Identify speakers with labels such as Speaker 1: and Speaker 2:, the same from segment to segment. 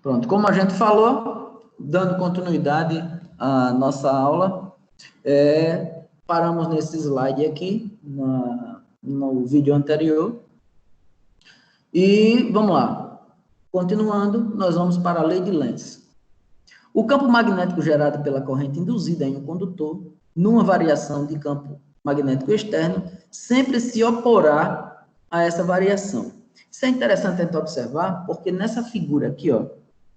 Speaker 1: Pronto, como a gente falou, dando continuidade à nossa aula, paramos nesse slide aqui, no vídeo anterior, e vamos lá. Continuando, nós vamos para a lei de Lenz. O campo magnético gerado pela corrente induzida em um condutor, numa variação de campo magnético externo, sempre se oporá a essa variação. Isso é interessante a gente observar, porque nessa figura aqui, ó,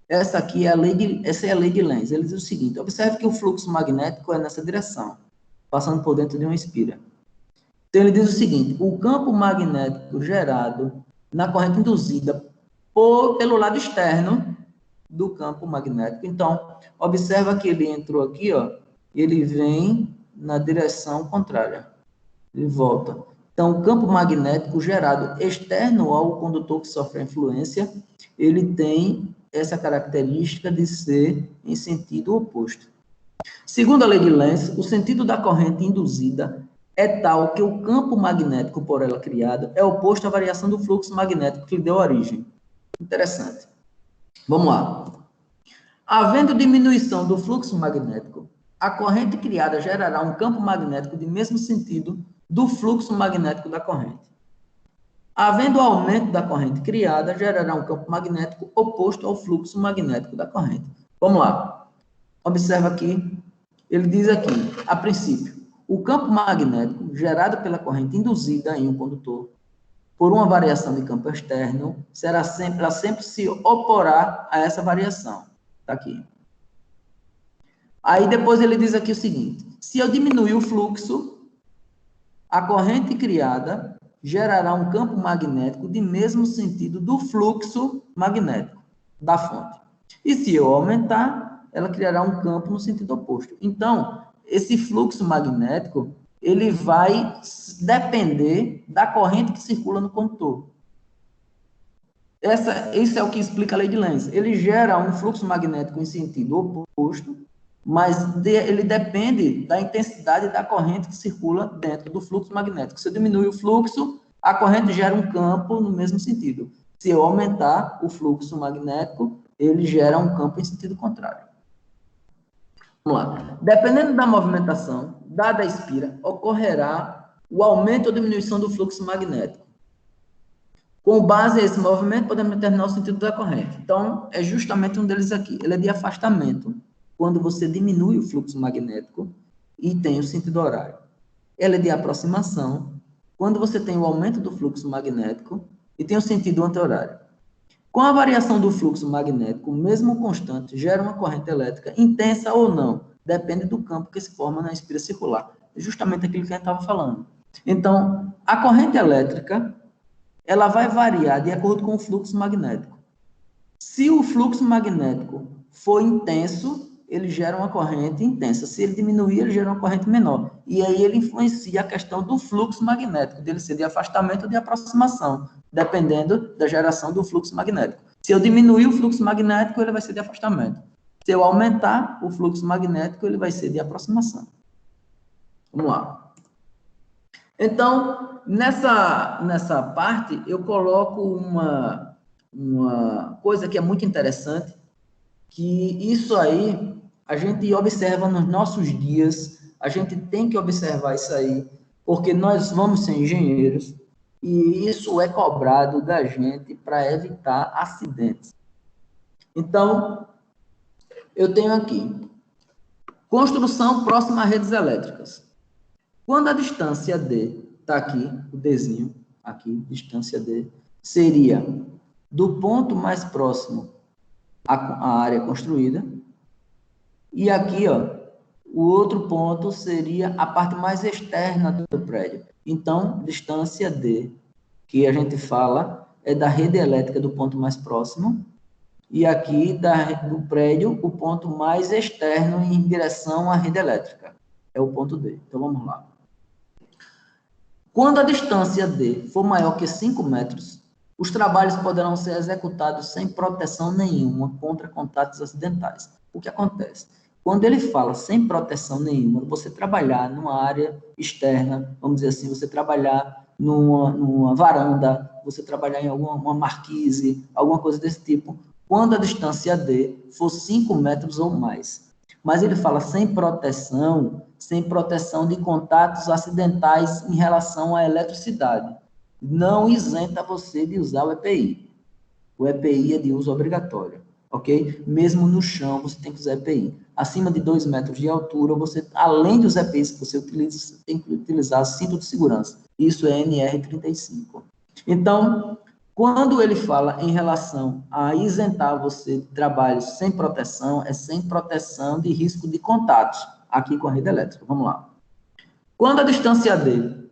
Speaker 1: essa é a lei de Lenz. Ele diz o seguinte: observe que o fluxo magnético é nessa direção, passando por dentro de uma espira. Então, ele diz o seguinte: o campo magnético gerado na corrente induzida pelo lado externo do campo magnético. Então, observa que ele entrou aqui, ó, ele vem na direção contrária. Ele volta. Então, o campo magnético gerado externo ao condutor que sofre a influência, ele tem essa característica de ser em sentido oposto. Segundo a lei de Lenz, o sentido da corrente induzida é tal que o campo magnético por ela criado é oposto à variação do fluxo magnético que lhe deu origem. Interessante. Vamos lá. Havendo diminuição do fluxo magnético, a corrente criada gerará um campo magnético de mesmo sentido do fluxo magnético da corrente. Havendo aumento da corrente criada, gerará um campo magnético oposto ao fluxo magnético da corrente. Vamos lá. Observa aqui, ele diz aqui, a princípio, o campo magnético gerado pela corrente induzida em um condutor por uma variação de campo externo, ela sempre se oporá a essa variação. Está aqui. Aí depois ele diz aqui o seguinte: se eu diminuir o fluxo, a corrente criada gerará um campo magnético de mesmo sentido do fluxo magnético da fonte. E se eu aumentar, ela criará um campo no sentido oposto. Então, esse fluxo magnético, ele vai depender da corrente que circula no condutor. Isso é o que explica a lei de Lenz. Ele gera um fluxo magnético em sentido oposto, mas ele depende da intensidade da corrente que circula dentro do fluxo magnético. Se eu diminuir o fluxo, a corrente gera um campo no mesmo sentido. Se eu aumentar o fluxo magnético, ele gera um campo em sentido contrário. Vamos lá. Dependendo da movimentação dada a espira, ocorrerá o aumento ou diminuição do fluxo magnético. Com base nesse movimento, podemos determinar o sentido da corrente. Então, é justamente um deles aqui. Ele é de afastamento, quando você diminui o fluxo magnético e tem o sentido horário. Ele é de aproximação, quando você tem o aumento do fluxo magnético e tem o sentido anti-horário. Com a variação do fluxo magnético, mesmo constante, gera uma corrente elétrica, intensa ou não, depende do campo que se forma na espira circular. É justamente aquilo que a gente estava falando. Então, a corrente elétrica, ela vai variar de acordo com o fluxo magnético. Se o fluxo magnético for intenso, ele gera uma corrente intensa. Se ele diminuir, ele gera uma corrente menor. E aí ele influencia a questão do fluxo magnético, dele ser de afastamento ou de aproximação, dependendo da geração do fluxo magnético. Se eu diminuir o fluxo magnético, ele vai ser de afastamento. Se eu aumentar o fluxo magnético, ele vai ser de aproximação. Vamos lá. Então, nessa parte, eu coloco uma coisa que é muito interessante, que isso aí a gente observa nos nossos dias, a gente tem que observar isso aí, porque nós vamos ser engenheiros e isso é cobrado da gente para evitar acidentes. Então, eu tenho aqui, construção próxima a redes elétricas. Quando a distância D, está aqui, o Dzinho, aqui, distância D, seria do ponto mais próximo à área construída, e aqui, ó, o outro ponto seria a parte mais externa do prédio. Então, distância D, que a gente fala, é da rede elétrica do ponto mais próximo, e aqui do prédio, o ponto mais externo em direção à rede elétrica. É o ponto D. Então, vamos lá. Quando a distância D for maior que 5 metros, os trabalhos poderão ser executados sem proteção nenhuma contra contatos acidentais. O que acontece? Quando ele fala sem proteção nenhuma, você trabalhar numa área externa, vamos dizer assim, você trabalhar numa varanda, você trabalhar em alguma marquise, alguma coisa desse tipo, quando a distância D for 5 metros ou mais. Mas ele fala sem proteção de contatos acidentais em relação à eletricidade. Não isenta você de usar o EPI. O EPI é de uso obrigatório, ok? Mesmo no chão, você tem que usar EPI. Acima de 2 metros de altura, você, além dos EPIs que você utiliza, você tem que utilizar cinto de segurança. Isso é NR35. Então, quando ele fala em relação a isentar você de trabalhos sem proteção, é sem proteção de risco de contatos aqui com a rede elétrica. Vamos lá. Quando a distância D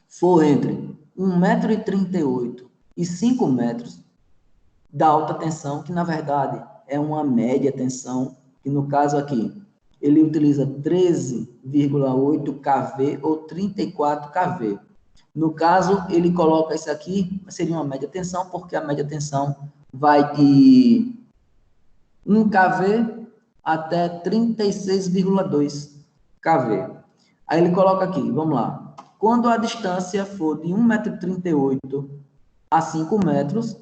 Speaker 1: for entre 1,38 m e 5 metros da alta tensão, que na verdade é uma média tensão, que no caso aqui, ele utiliza 13,8 kV ou 34 kV. No caso, ele coloca isso aqui, seria uma média tensão, porque a média tensão vai de 1 kV até 36,2 kV. Aí ele coloca aqui, vamos lá. Quando a distância for de 1,38 m a 5 metros,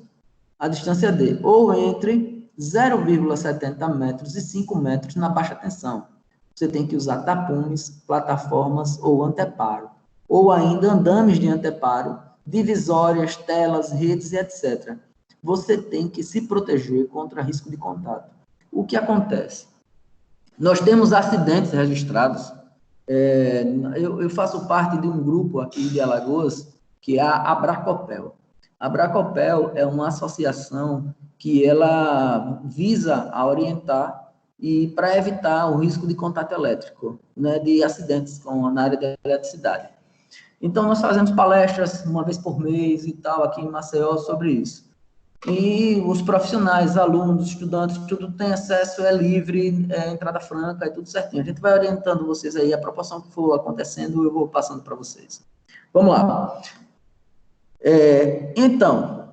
Speaker 1: a distância D, ou entre 0,70 metros e 5 metros na baixa tensão. Você tem que usar tapumes, plataformas ou anteparo. Ou ainda andames de anteparo, divisórias, telas, redes e etc. Você tem que se proteger contra risco de contato. O que acontece? Nós temos acidentes registrados. Eu faço parte de um grupo aqui de Alagoas, que é a Abracopel. A Abracopel é uma associação que ela visa a orientar e para evitar o risco de contato elétrico, né, de acidentes na área da eletricidade. Então, nós fazemos palestras uma vez por mês e tal, aqui em Maceió, sobre isso. E os profissionais, alunos, estudantes, tudo tem acesso, é livre, é entrada franca, é tudo certinho. A gente vai orientando vocês aí, a proporção que for acontecendo, eu vou passando para vocês. Vamos lá. Então,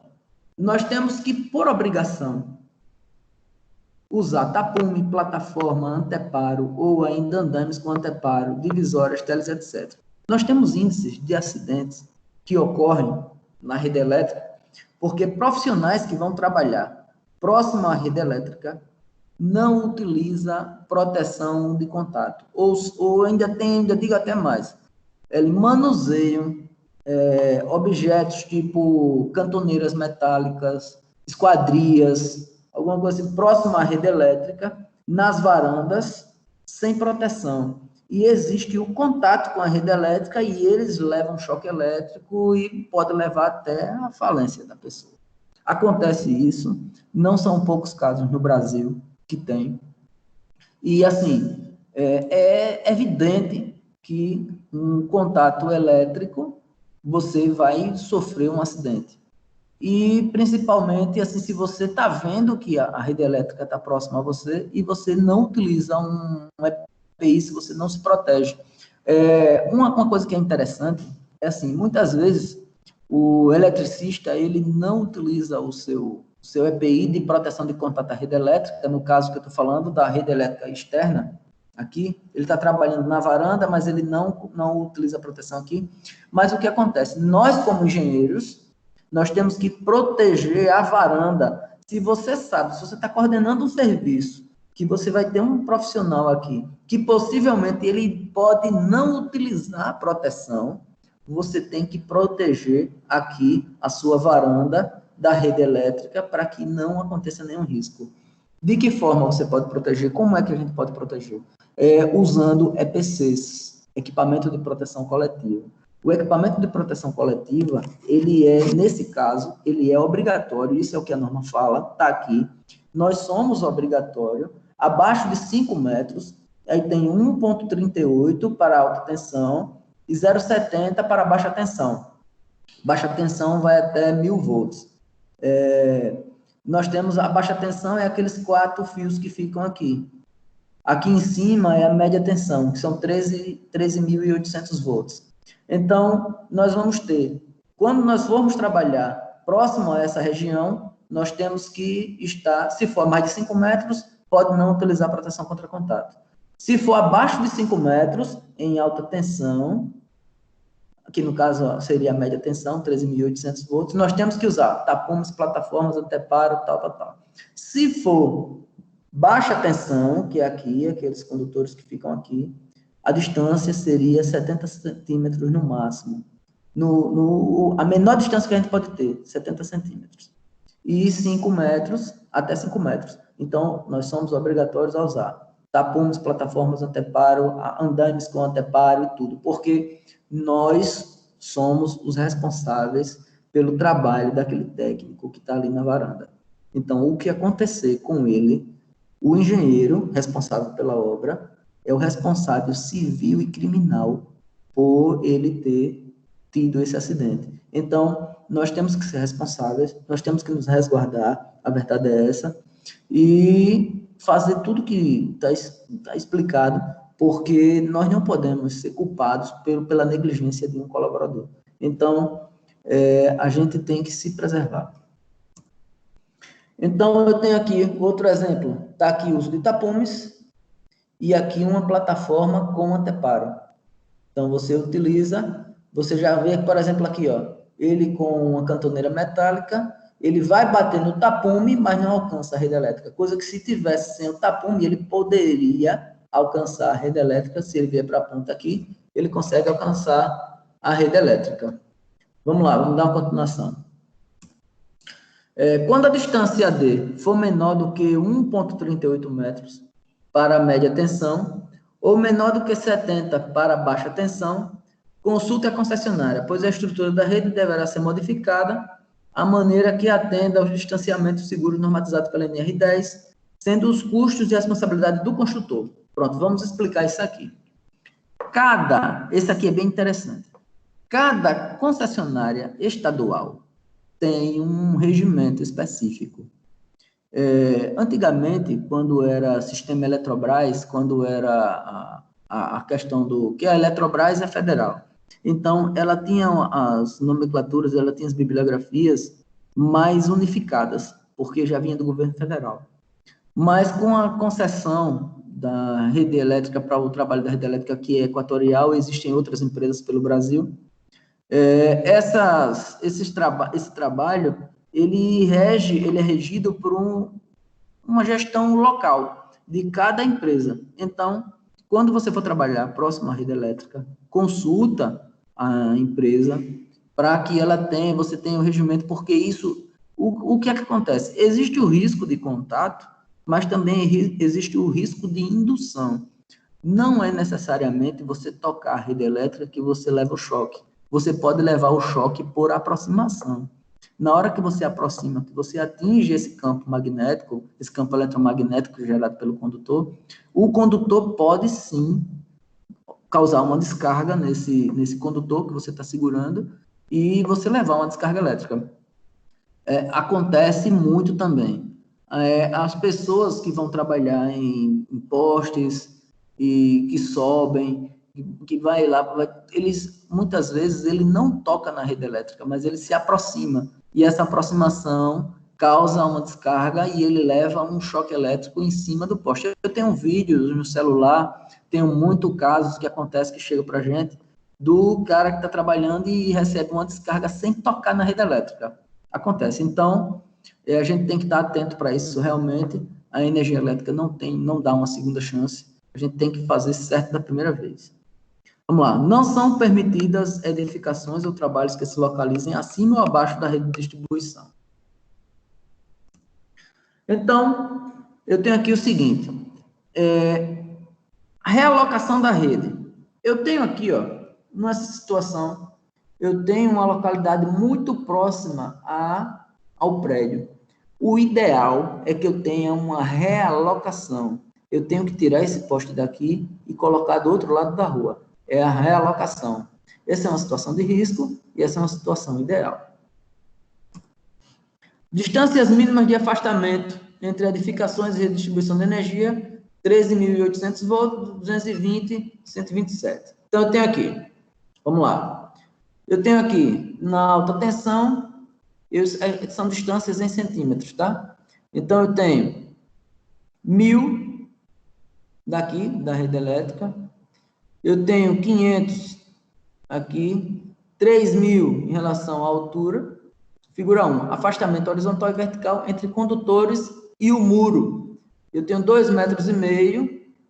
Speaker 1: nós temos que, por obrigação, usar tapume, plataforma, anteparo, ou ainda andames com anteparo, divisórias, telas, etc. Nós temos índices de acidentes que ocorrem na rede elétrica, porque profissionais que vão trabalhar próximo à rede elétrica não utiliza proteção de contato, ou ainda digo até mais, eles manuseiam objetos tipo cantoneiras metálicas, esquadrias, alguma coisa assim, próxima à rede elétrica, nas varandas, sem proteção. E existe o contato com a rede elétrica e eles levam choque elétrico e pode levar até a falência da pessoa. Acontece isso, não são poucos casos no Brasil que tem. E, assim, é evidente que um contato elétrico você vai sofrer um acidente. E, principalmente, assim, se você está vendo que a rede elétrica está próxima a você e você não utiliza um EPI, se você não se protege. Uma coisa que é interessante é assim, muitas vezes o eletricista ele não utiliza o seu EPI de proteção de contato à rede elétrica, no caso que eu estou falando da rede elétrica externa, aqui, ele está trabalhando na varanda, mas ele não utiliza a proteção aqui. Mas o que acontece? Nós, como engenheiros, nós temos que proteger a varanda. Se você sabe, se você está coordenando um serviço, que você vai ter um profissional aqui, que possivelmente ele pode não utilizar a proteção, você tem que proteger aqui a sua varanda da rede elétrica para que não aconteça nenhum risco. De que forma você pode proteger? Como é que a gente pode proteger? Usando EPCs, equipamento de proteção coletiva. O equipamento de proteção coletiva, nesse caso, ele é obrigatório, isso é o que a norma fala, está aqui. Nós somos obrigatório, abaixo de 5 metros, aí tem 1,38 para alta tensão e 0,70 para baixa tensão. Baixa tensão vai até 1000 volts. Nós temos a baixa tensão, é aqueles 4 fios que ficam aqui. Aqui em cima é a média tensão, que são 13.800 volts. Então, nós vamos ter, quando nós formos trabalhar próximo a essa região, nós temos que estar, se for mais de 5 metros, pode não utilizar proteção contra contato. Se for abaixo de 5 metros, em alta tensão, aqui no caso ó, seria a média tensão, 13.800 volts, nós temos que usar tapumes, plataformas, anteparo, tal. Se for baixa tensão, que é aqui, aqueles condutores que ficam aqui, a distância seria 70 centímetros no máximo. A menor distância que a gente pode ter, 70 centímetros. E 5 metros, até 5 metros. Então, nós somos obrigatórios a usar tapumes, plataformas, anteparo, andaimes com anteparo e tudo, porque nós somos os responsáveis pelo trabalho daquele técnico que está ali na varanda. Então, o que acontecer com ele, o engenheiro responsável pela obra é o responsável civil e criminal por ele ter tido esse acidente. Então, nós temos que ser responsáveis, nós temos que nos resguardar, a verdade é essa, e fazer tudo que está explicado, porque nós não podemos ser culpados pela negligência de um colaborador. Então, a gente tem que se preservar. Então, eu tenho aqui outro exemplo. Está aqui o uso de tapumes e aqui uma plataforma com anteparo. Então, você utiliza, você já vê, por exemplo, aqui, ó, ele com uma cantoneira metálica, ele vai bater no tapume, mas não alcança a rede elétrica. Coisa que se tivesse sem o tapume, ele poderia alcançar a rede elétrica. Se ele vier para a ponta aqui, ele consegue alcançar a rede elétrica. Vamos lá, vamos dar uma continuação. Quando a distância D for menor do que 1,38 metros para a média tensão, ou menor do que 70 para a baixa tensão, consulte a concessionária, pois a estrutura da rede deverá ser modificada à maneira que atenda aos distanciamentos seguros normatizados pela NR10, sendo os custos de responsabilidade do construtor. Pronto, vamos explicar isso aqui. Esse aqui é bem interessante. Cada concessionária estadual tem um regimento específico. Antigamente, quando era sistema Eletrobras, quando era a questão do que a Eletrobras é federal, então ela tinha as nomenclaturas, ela tinha as bibliografias mais unificadas, porque já vinha do governo federal. Mas com a concessão da rede elétrica para o trabalho da rede elétrica que é equatorial, existem outras empresas pelo Brasil. Esse trabalho ele é regido por uma gestão local de cada empresa. Então, quando você for trabalhar próximo à rede elétrica, consulta a empresa para que você tenha o regimento, porque isso, o que é que acontece? Existe o risco de contato, mas também existe o risco de indução. Não é necessariamente você tocar a rede elétrica que você leva o choque. Você pode levar o choque por aproximação. Na hora que você aproxima, que você atinge esse campo magnético, esse campo eletromagnético gerado pelo condutor, o condutor pode sim causar uma descarga nesse condutor que você está segurando e você levar uma descarga elétrica. Acontece muito também. As pessoas que vão trabalhar em postes e que sobem, que vai lá, muitas vezes ele não toca na rede elétrica, mas ele se aproxima. E essa aproximação causa uma descarga e ele leva um choque elétrico em cima do poste. Eu tenho vídeos no celular, tenho muitos casos que acontecem, que chegam para a gente, do cara que está trabalhando e recebe uma descarga sem tocar na rede elétrica. Acontece. Então, a gente tem que estar atento para isso realmente. A energia elétrica não dá uma segunda chance. A gente tem que fazer certo da primeira vez. Vamos lá. Não são permitidas edificações ou trabalhos que se localizem acima ou abaixo da rede de distribuição. Então, eu tenho aqui o seguinte. A realocação da rede. Eu tenho aqui, ó, nessa situação, eu tenho uma localidade muito próxima ao prédio. O ideal é que eu tenha uma realocação. Eu tenho que tirar esse poste daqui e colocar do outro lado da rua. É a realocação. Essa é uma situação de risco e essa é uma situação ideal. Distâncias mínimas de afastamento entre edificações e redistribuição de energia, 13.800 volts, 220, 127. Então, eu tenho aqui, vamos lá. Eu tenho aqui, na alta tensão, são distâncias em centímetros, tá? Então, eu tenho 1.000 daqui, da rede elétrica. Eu tenho 500 aqui, 3.000 em relação à altura. Figura 1, afastamento horizontal e vertical entre condutores e o muro. Eu tenho 2,5 metros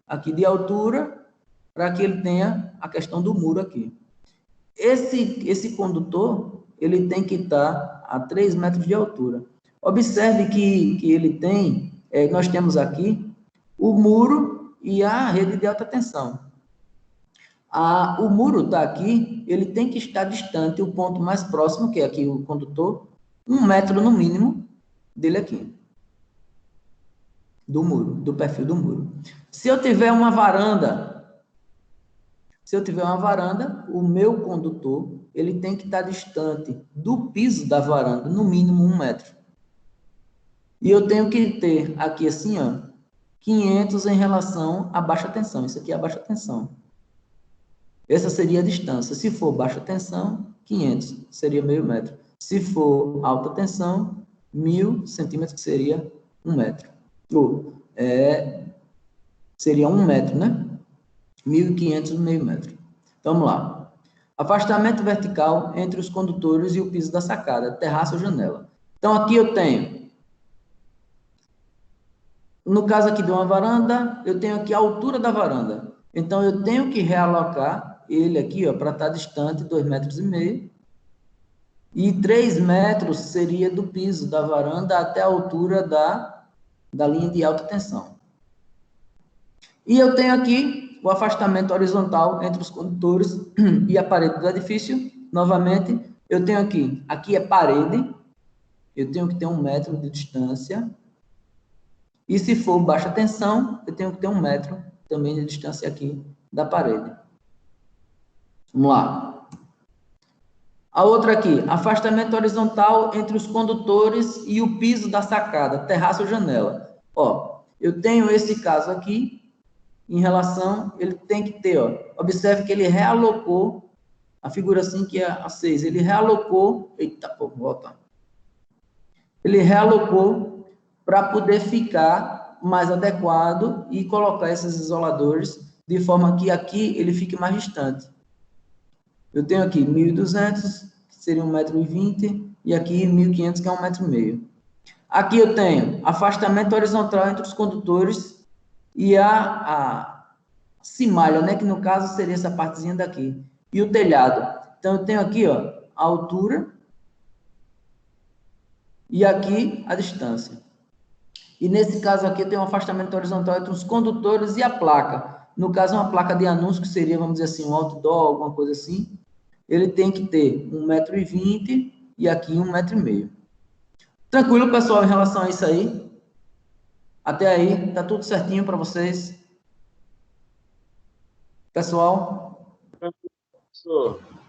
Speaker 1: aqui de altura, para que ele tenha a questão do muro aqui. Esse condutor, ele tem que estar a 3 metros de altura. Observe que ele tem, nós temos aqui o muro e a rede de alta tensão. O muro está aqui, ele tem que estar distante, o ponto mais próximo, que é aqui o condutor, 1 metro no mínimo dele aqui. Do muro, do perfil do muro. Se eu tiver uma varanda, o meu condutor, ele tem que estar distante do piso da varanda, no mínimo 1 metro. E eu tenho que ter aqui assim, ó, 500 em relação à baixa tensão. Isso aqui é a baixa tensão. Essa seria a distância. Se for baixa tensão, 500, seria meio metro. Se for alta tensão, 1.000 centímetros, que seria 1 metro. Seria 1 metro, né? 1.500 meio metro. Então, vamos lá. Afastamento vertical entre os condutores e o piso da sacada, terraço ou janela. Então, aqui eu tenho, no caso aqui de uma varanda, eu tenho aqui a altura da varanda. Então, eu tenho que realocar ele aqui, ó, para estar distante 2,5 metros. E 3 metros seria do piso da varanda até a altura da linha de alta tensão. E eu tenho aqui o afastamento horizontal entre os condutores e a parede do edifício. Novamente, eu tenho aqui é parede, eu tenho que ter 1 metro de distância. E se for baixa tensão, eu tenho que ter 1 metro também de distância aqui da parede. Vamos lá. A outra aqui, afastamento horizontal entre os condutores e o piso da sacada, terraço ou janela. Ó, eu tenho esse caso aqui, em relação, ele tem que ter, ó, observe que ele realocou, a figura assim que é a 6, ele realocou, eita, pô, volta. Ele realocou para poder ficar mais adequado e colocar esses isoladores de forma que aqui ele fique mais distante. Eu tenho aqui 1.200, que seria 1,20 m, e aqui 1.500, que é 1,5 m. Aqui eu tenho afastamento horizontal entre os condutores e a cimalha, né, que no caso seria essa partezinha daqui, e o telhado. Então, eu tenho aqui, ó, a altura e aqui a distância. E nesse caso aqui, eu tenho um afastamento horizontal entre os condutores e a placa. No caso, uma placa de anúncio, que seria, vamos dizer assim, um outdoor, alguma coisa assim. Ele tem que ter 1,20 m e aqui 1,5 m. Tranquilo, pessoal, em relação a isso aí? Até aí, tá tudo certinho para vocês? Pessoal?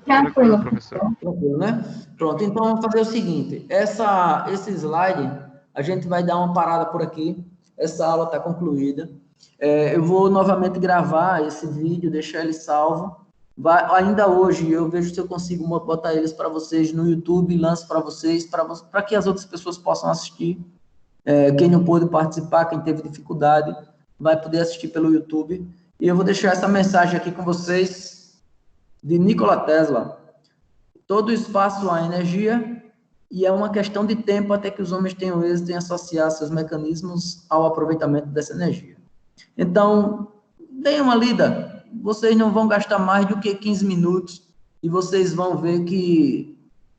Speaker 2: Tranquilo, professor.
Speaker 1: Tranquilo, né? Pronto, então vamos fazer o seguinte, esse slide, a gente vai dar uma parada por aqui, essa aula está concluída, eu vou novamente gravar esse vídeo, deixar ele salvo, ainda hoje eu vejo se eu consigo botar eles para vocês no YouTube, lanço para vocês, para que as outras pessoas possam assistir, quem não pôde participar, quem teve dificuldade, vai poder assistir pelo YouTube, e eu vou deixar essa mensagem aqui com vocês, de Nikola Tesla. Todo espaço há energia e é uma questão de tempo até que os homens tenham êxito em associar seus mecanismos ao aproveitamento dessa energia. Então, deem uma lida. Vocês não vão gastar mais do que 15 minutos e vocês vão ver que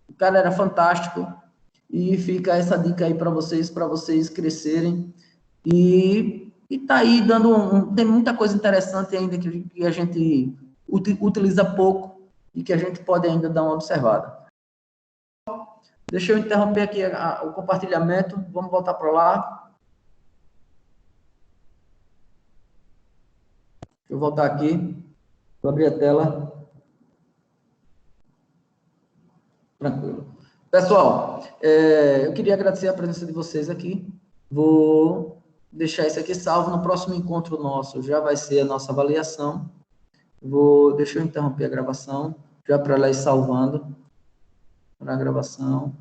Speaker 1: o cara era fantástico e fica essa dica aí para vocês crescerem e tá aí dando tem muita coisa interessante ainda que a gente utiliza pouco e que a gente pode ainda dar uma observada. Deixa eu interromper aqui o compartilhamento, vamos voltar para lá. Deixa eu voltar aqui, vou abrir a tela. Tranquilo. Pessoal, eu queria agradecer a presença de vocês aqui, vou deixar isso aqui salvo, no próximo encontro nosso já vai ser a nossa avaliação. Deixa eu interromper a gravação, já para ela ir salvando para a gravação.